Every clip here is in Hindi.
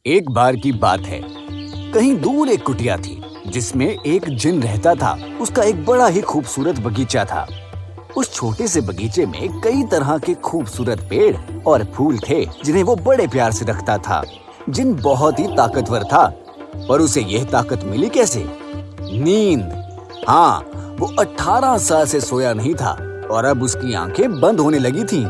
एक बार की बात है, कहीं दूर एक कुटिया थी जिसमें एक जिन रहता था। उसका एक बड़ा ही खूबसूरत बगीचा था। उस छोटे से बगीचे में कई तरह के खूबसूरत पेड़ और फूल थे जिन्हें वो बड़े प्यार से रखता था। जिन बहुत ही ताकतवर था, पर उसे यह ताकत मिली कैसे? नींद। हाँ, वो 18 साल से सोया नहीं था और अब उसकी आंखें बंद होने लगी थीं।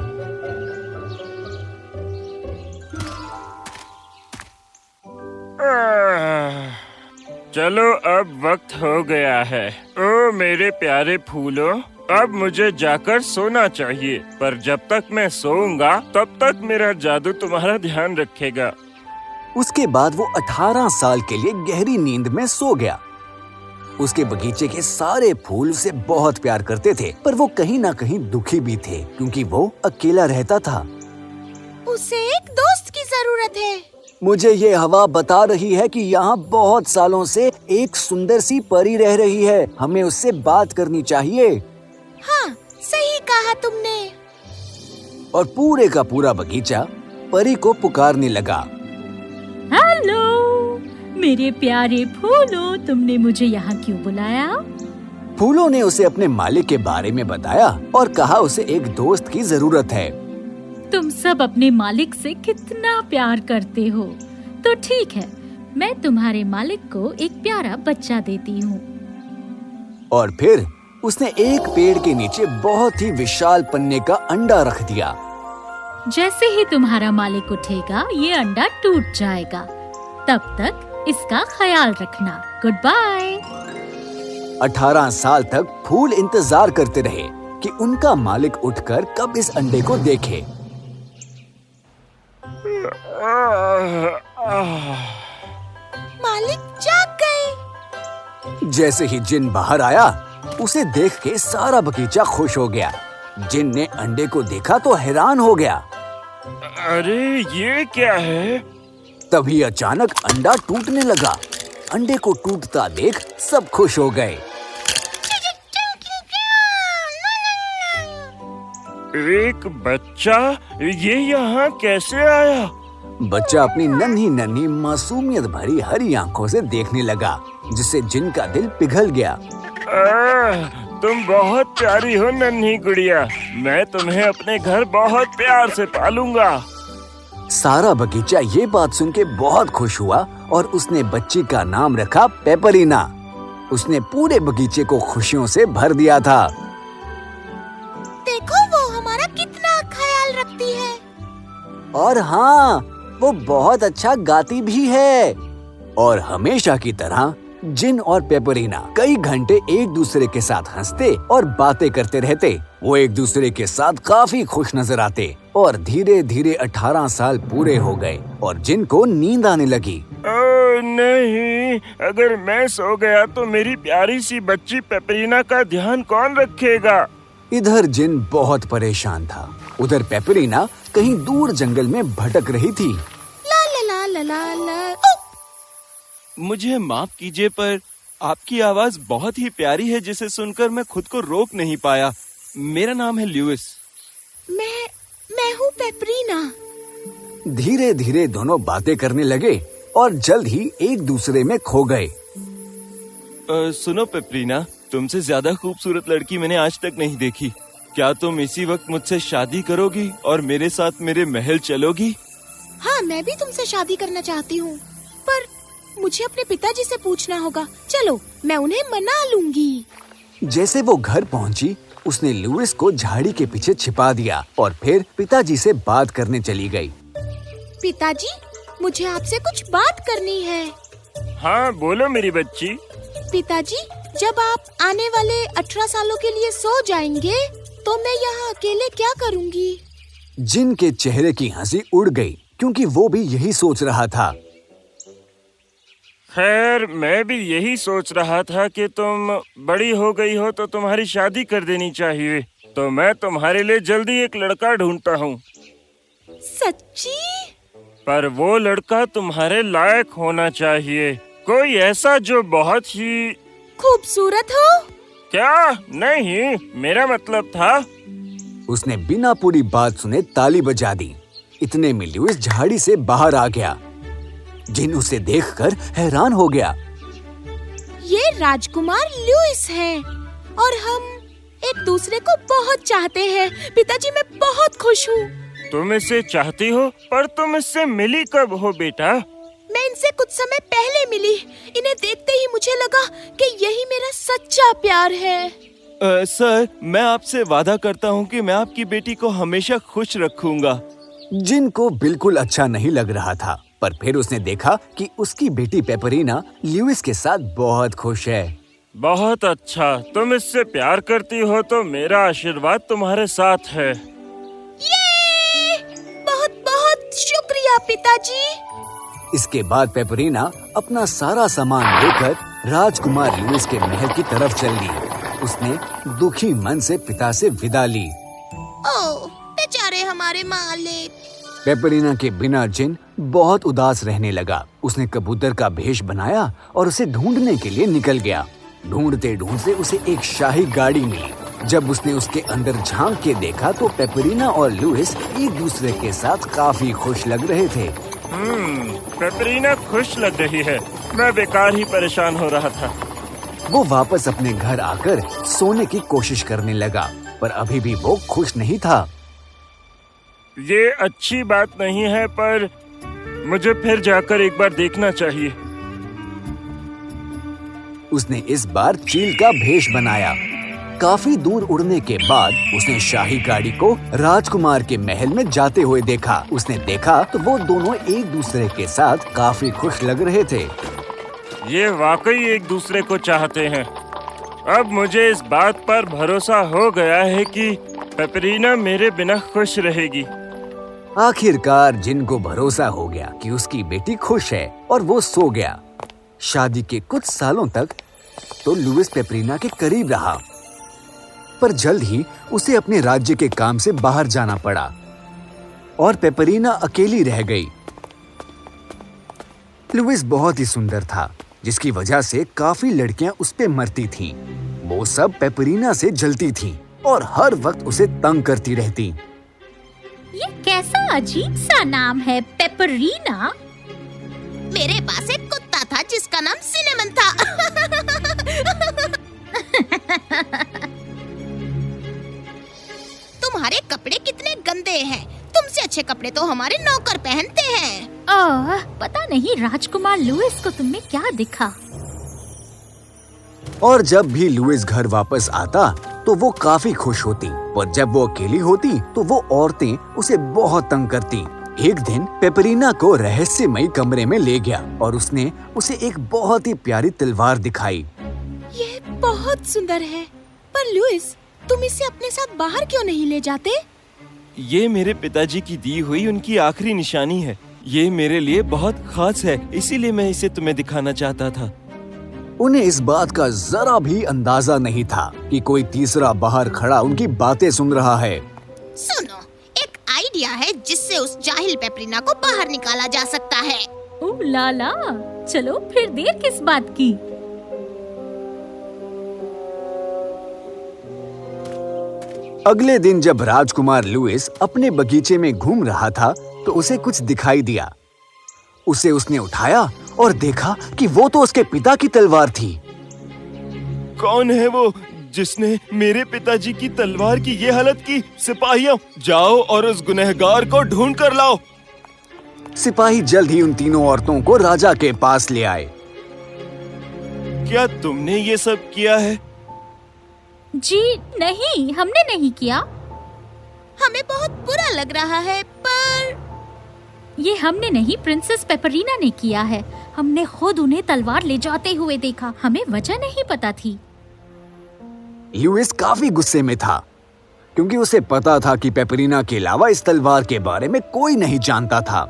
चलो अब वक्त हो गया है। ओ मेरे प्यारे फूलों, अब मुझे जाकर सोना चाहिए, पर जब तक मैं सोऊंगा तब तक मेरा जादू तुम्हारा ध्यान रखेगा। उसके बाद वो 18 साल के लिए गहरी नींद में सो गया। उसके बगीचे के सारे फूल उसे बहुत प्यार करते थे, पर वो कहीं ना कहीं दुखी भी थे क्योंकि वो अकेला रहता था। उसे एक दोस्त की जरूरत है। मुझे ये हवा बता रही है कि यहाँ बहुत सालों से एक सुंदर सी परी रह रही है। हमें उससे बात करनी चाहिए। हाँ, सही कहा तुमने। और पूरे का पूरा बगीचा परी को पुकारने लगा। हेलो मेरे प्यारे फूलों, तुमने मुझे यहाँ क्यों बुलाया? फूलों ने उसे अपने मालिक के बारे में बताया और कहा उसे एक दोस्त की जरूरत है। तुम सब अपने मालिक से कितना प्यार करते हो, तो ठीक है, मैं तुम्हारे मालिक को एक प्यारा बच्चा देती हूँ। और फिर उसने एक पेड़ के नीचे बहुत ही विशाल पन्ने का अंडा रख दिया। जैसे ही तुम्हारा मालिक उठेगा, ये अंडा टूट जाएगा। तब तक इसका ख्याल रखना। Good bye. 18 साल तक फूल इंतजार करते रहे कि उनका मालिक उठकर कब इस अंडे को देखे। मालिक जाग गए। जैसे ही जिन बाहर आया, उसे देख के सारा बगीचा खुश हो गया। जिन ने अंडे को देखा तो हैरान हो गया। अरे ये क्या है? तभी अचानक अंडा टूटने लगा। अंडे को टूटता देख सब खुश हो गए। एक बच्चा, ये यहाँ कैसे आया? बच्चा अपनी नन्ही नन्ही मासूमियत भरी हरी आंखों से देखने लगा, जिससे जिन का दिल पिघल गया। तुम बहुत प्यारी हो नन्ही गुड़िया। मैं तुम्हें अपने घर बहुत प्यार से पालूंगा। सारा बगीचा ये बात सुन के बहुत खुश हुआ और उसने बच्ची का नाम रखा पेपरीना। उसने पूरे बगीचे को खुशियों से भर दिया था। देखो, वो हमारा कितना ख्याल रखती है। और हाँ, वो बहुत अच्छा गाती भी है। और हमेशा की तरह जिन और पेपरीना कई घंटे एक दूसरे के साथ हंसते और बातें करते रहते। वो एक दूसरे के साथ काफी खुश नजर आते और धीरे धीरे 18 साल पूरे हो गए और जिन को नींद आने लगी। ओ नहीं, अगर मैं सो गया तो मेरी प्यारी सी बच्ची पेपरीना का ध्यान कौन रखेगा? इधर जिन बहुत परेशान था, उधर पेपरीना कहीं दूर जंगल में भटक रही थी। ला ला ला ला ला ला। मुझे माफ कीजिए, पर आपकी आवाज बहुत ही प्यारी है जिसे सुनकर मैं खुद को रोक नहीं पाया। मेरा नाम है ल्यूइस। मैं हूँ पेपरीना। धीरे धीरे दोनों बातें करने लगे और जल्द ही एक दूसरे में खो गए। सुनो पेपरीना, तुमसे ज्यादा खूबसूरत लड़की मैंने आज तक नहीं देखी। क्या तुम इसी वक्त मुझसे शादी करोगी और मेरे साथ मेरे महल चलोगी? हाँ, मैं भी तुमसे शादी करना चाहती हूँ, पर मुझे अपने पिताजी से पूछना होगा। चलो, मैं उन्हें मना लूंगी। जैसे वो घर पहुंची, उसने लुइस को झाड़ी के पीछे छिपा दिया और फिर पिताजी से बात करने चली गई। पिताजी, मुझे आपसे कुछ बात करनी है। हाँ बोलो मेरी बच्ची। पिताजी, जब आप आने वाले 18 सालों के लिए सो जाएंगे, तो मैं यहाँ अकेले क्या करूँगी? जिन के चेहरे की हंसी उड़ गई क्योंकि वो भी यही सोच रहा था। खैर, मैं भी यही सोच रहा था कि तुम बड़ी हो गई हो तो तुम्हारी शादी कर देनी चाहिए। तो मैं तुम्हारे लिए जल्दी एक लड़का ढूंढता हूँ। सच्ची? पर वो लड़का तुम्हारे लायक होना चाहिए। कोई ऐसा जो बहुत ही खूबसूरत हो? क्या? नहीं, मेरा मतलब था। उसने बिना पूरी बात सुने ताली बजा दी। इतने में लुइस झाड़ी से बाहर आ गया। जिन उसे देखकर हैरान हो गया। ये राजकुमार लुइस हैं और हम एक दूसरे को बहुत चाहते हैं। पिताजी, मैं बहुत खुश हूँ। तुम इसे चाहती हो, पर तुम इससे मिली कब हो बेटा? मैं इनसे कुछ समय पहले मिली। इन्हें देखते ही मुझे लगा कि यही मेरा सच्चा प्यार है। सर, मैं आपसे वादा करता हूँ कि मैं आपकी बेटी को हमेशा खुश रखूंगा। जिन को बिल्कुल अच्छा नहीं लग रहा था, पर फिर उसने देखा कि उसकी बेटी पेपरीना लुइस के साथ बहुत खुश है। बहुत अच्छा, तुम इससे प्यार करती हो तो मेरा आशीर्वाद तुम्हारे साथ है। ये बहुत बहुत शुक्रिया पिताजी। इसके बाद पेपरीना अपना सारा सामान लेकर राजकुमार लुइस के महल की तरफ चल दी। उसने दुखी मन से पिता से विदा ली। ओह, बेचारे हमारे मालिक। पेपरीना के बिना जिन बहुत उदास रहने लगा। उसने कबूतर का भेष बनाया और उसे ढूंढने के लिए निकल गया। ढूंढते ढूंढते उसे एक शाही गाड़ी मिली। जब उसने उसके अंदर झांक के देखा तो पेपरीना और लुइस एक दूसरे के साथ काफी खुश लग रहे थे। पेपरीना खुश लग रही है। मैं बेकार ही परेशान हो रहा था। वो वापस अपने घर आकर सोने की कोशिश करने लगा, पर अभी भी वो खुश नहीं था। ये अच्छी बात नहीं है, पर मुझे फिर जाकर एक बार देखना चाहिए। उसने इस बार चील का भेष बनाया। काफी दूर उड़ने के बाद उसने शाही गाड़ी को राजकुमार के महल में जाते हुए देखा। उसने देखा तो वो दोनों एक दूसरे के साथ काफी खुश लग रहे थे। ये वाकई एक दूसरे को चाहते हैं। अब मुझे इस बात पर भरोसा हो गया है कि पेपरीना मेरे बिना खुश रहेगी। आखिरकार जिन को भरोसा हो गया कि उसकी बेटी खुश है और वो सो गया। शादी के कुछ सालों तक तो लुइस पेपरीना के करीब रहा, पर जल्द ही उसे अपने राज्य के काम से बाहर जाना पड़ा और पेपरीना अकेली रह गई। लुइस बहुत ही सुंदर था, जिसकी वजह से काफी लड़कियां उस पे मरती थीं। वो सब पेपरीना से जलती थीं और हर वक्त उसे तंग करती रहती। ये कैसा अजीब सा नाम है, पेपरीना। मेरे पास एक कुत्ता था जिसका नाम सिनेमन था। तुम्हारे कपड़े कितने गंदे हैं। तुमसे अच्छे कपड़े तो हमारे नौकर पहनते हैं। पता नहीं राजकुमार लुइस को तुमने क्या दिखा। और जब भी लुइस घर वापस आता तो वो काफी खुश होती, पर जब वो अकेली होती तो वो औरतें उसे बहुत तंग करती। एक दिन पेपरीना को रहस्यमयी कमरे में ले गया और उसने उसे एक बहुत ही प्यारी तलवार दिखाई। ये बहुत सुंदर है, पर लुइस, तुम इसे अपने साथ बाहर क्यों नहीं ले जाते? ये मेरे पिताजी की दी हुई उनकी आखिरी निशानी है। ये मेरे लिए बहुत खास है, इसीलिए मैं इसे तुम्हें दिखाना चाहता था। उन्हें इस बात का जरा भी अंदाजा नहीं था कि कोई तीसरा बाहर खड़ा उनकी बातें सुन रहा है। सुनो, एक आइडिया है जिससे उस जाहिल पेपरीना को बाहर निकाला जा सकता है। ओह लाला, चलो फिर देर किस बात की। अगले दिन जब राजकुमार लुइस अपने बगीचे में घूम रहा था तो उसे कुछ दिखाई दिया। उसे उसने उठाया और देखा कि वो तो उसके पिता की तलवार थी। कौन है वो जिसने मेरे पिताजी की तलवार की ये हालत की? सिपाहियों, जाओ और उस गुनहगार को ढूंढ कर लाओ। सिपाही जल्द ही उन तीनों औरतों को राजा के पास ले आए। क्या तुमने ये सब किया है? जी नहीं, हमने नहीं किया। हमें बहुत बुरा लग रहा है, पर ये हमने नहीं, प्रिंसेस पेपरीना ने किया है। हमने खुद उन्हें तलवार ले जाते हुए देखा। हमें वजह नहीं पता थी। लुइस काफी गुस्से में था, क्योंकि उसे पता था कि पेपरीना के अलावा इस तलवार के बारे में कोई नहीं जानता था।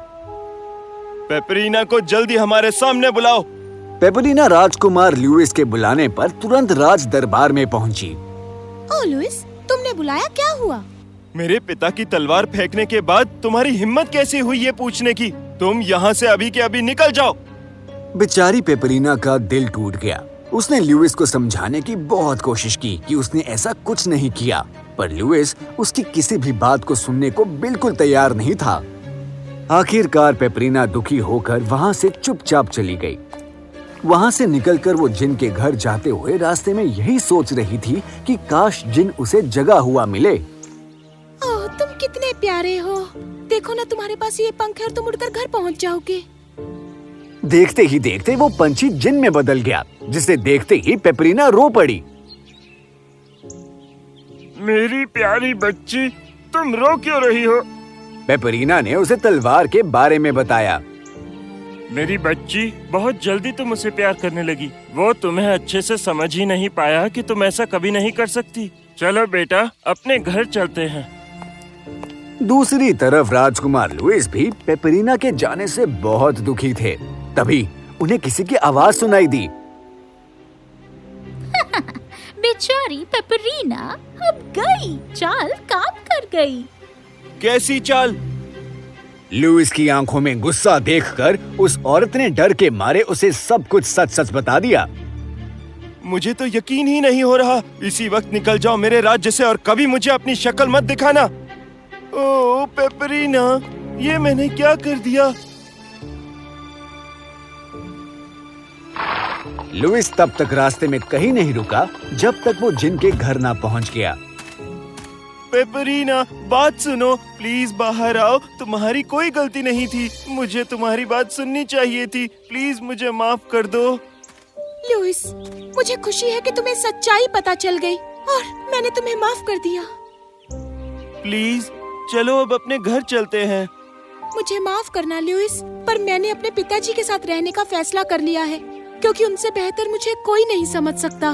पेपरीना को जल्दी हमारे सामने बुलाओ। पेपरीना राजकुमार लुइस के बुलाने पर तुरंत राज दरबार में पहुंची। ओ लुइस, तुमने बुलाया, क्या हुआ? मेरे पिता की तलवार फेंकने के बाद तुम्हारी हिम्मत कैसे हुई ये पूछने की? तुम यहाँ से अभी के अभी निकल जाओ। बेचारी पेपरीना का दिल टूट गया। उसने लुइस को समझाने की बहुत कोशिश की कि उसने ऐसा कुछ नहीं किया, पर लुइस उसकी किसी भी बात को सुनने को बिल्कुल तैयार नहीं था। आखिरकार पेपरीना दुखी होकर वहाँ से चुपचाप चली गई। वहाँ से निकलकर वो जिन के घर जाते हुए रास्ते में यही सोच रही थी कि काश जिन उसे जगा हुआ मिले। ओह, तुम कितने प्यारे हो। देखो ना, तुम्हारे पास ये पंख है और तुम उड़कर घर पहुँच जाओगे। देखते ही देखते वो पंछी जिन में बदल गया, जिसे देखते ही पेपरीना रो पड़ी। मेरी प्यारी बच्ची, तुम रो क्यों रही हो? पेपरीना ने उसे तलवार के बारे में बताया। मेरी बच्ची, बहुत जल्दी तुम उसे प्यार करने लगी। वो तुम्हें अच्छे से समझ ही नहीं पाया कि तुम ऐसा कभी नहीं कर सकती। चलो बेटा, अपने घर चलते हैं। दूसरी तरफ राजकुमार लुइस भी पेपरीना के जाने से बहुत दुखी थे। तभी उन्हें किसी की आवाज सुनाई दी। बेचारी पेपरीना अब गई, चाल काम कर गई। कैसी चाल? लुइस की आंखों में गुस्सा देखकर उस औरत ने डर के मारे उसे सब कुछ सच सच बता दिया। मुझे तो यकीन ही नहीं हो रहा। इसी वक्त निकल जाओ मेरे राज्य से और कभी मुझे अपनी शक्ल मत दिखाना। ओह पेपरीना, ये मैंने क्या कर दिया? लुइस तब तक रास्ते में कहीं नहीं रुका जब तक वो जिन के घर ना पहुंच गया। पेपरीना, बात सुनो, प्लीज बाहर आओ। तुम्हारी कोई गलती नहीं थी। मुझे तुम्हारी बात सुननी चाहिए थी। प्लीज मुझे माफ कर दो। लुइस, मुझे खुशी है कि तुम्हें सच्चाई पता चल गई और मैंने तुम्हें माफ कर दिया। प्लीज चलो अब अपने घर चलते हैं। मुझे माफ करना लुइस, पर मैंने अपने पिताजी के साथ रहने का फैसला कर लिया है, क्योंकि उनसे बेहतर मुझे कोई नहीं समझ सकता।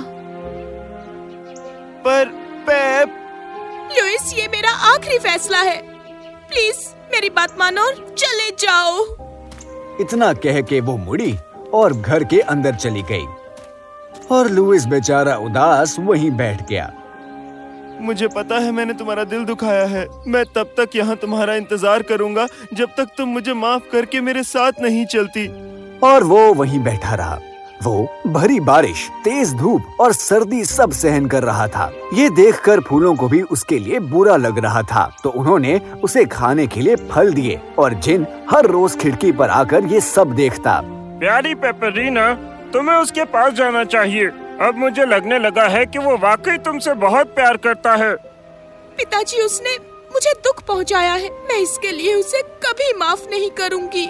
पर पेप, लुइस, ये मेरा आखिरी फैसला है। प्लीज मेरी बात मानो और चले जाओ। इतना कह के वो मुड़ी और घर के अंदर चली गई और लुइस बेचारा उदास वहीं बैठ गया। मुझे पता है मैंने तुम्हारा दिल दुखाया है। मैं तब तक यहाँ तुम्हारा इंतजार करूँगा जब तक तुम मुझे माफ करके मेरे साथ नहीं चलती। और वो वहीं बैठा रहा। वो भरी बारिश, तेज धूप और सर्दी सब सहन कर रहा था। ये देखकर फूलों को भी उसके लिए बुरा लग रहा था, तो उन्होंने उसे खाने के लिए फल दिए और जिन हर रोज खिड़की पर आकर ये सब देखता। प्यारी पेपरीना, तुम्हें उसके पास जाना चाहिए। अब मुझे लगने लगा है कि वो वाकई तुमसे बहुत प्यार करता है। पिताजी, उसने मुझे दुख पहुंचाया है। मैं इसके लिए उसे कभी माफ नहीं करूंगी।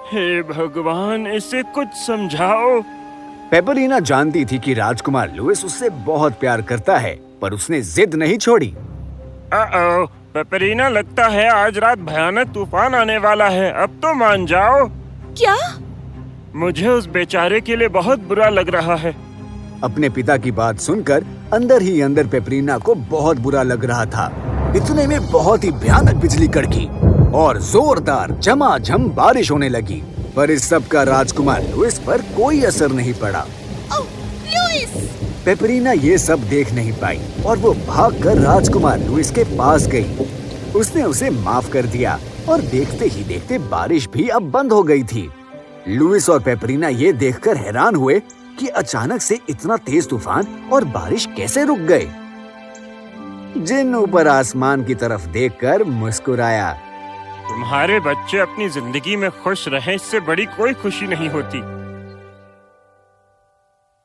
हे भगवान, इसे कुछ समझाओ। पेपरीना जानती थी कि राजकुमार लुइस उससे बहुत प्यार करता है, पर उसने जिद नहीं छोड़ी। पेपरीना, लगता है आज रात भयानक तूफान आने वाला है। अब तो मान जाओ। क्या? मुझे उस बेचारे के लिए बहुत बुरा लग रहा है। अपने पिता की बात सुनकर अंदर ही अंदर पेपरीना को बहुत बुरा लग रहा था। इतने में बहुत ही भयानक बिजली कड़की और जोरदार झमाझम बारिश होने लगी, पर इस सब का राजकुमार लुइस पर कोई असर नहीं पड़ा। ओह, लुइस! पेपरीना ये सब देख नहीं पाई और वो भागकर राजकुमार लुइस के पास गई। उसने उसे माफ कर दिया और देखते ही देखते बारिश भी अब बंद हो गई थी। लुइस और पेपरीना ये देखकर हैरान हुए कि अचानक से इतना तेज तूफान और बारिश कैसे रुक गए। जिन ऊपर आसमान की तरफ देखकर मुस्कुराया। तुम्हारे बच्चे अपनी जिंदगी में खुश रहें, इससे बड़ी कोई खुशी नहीं होती।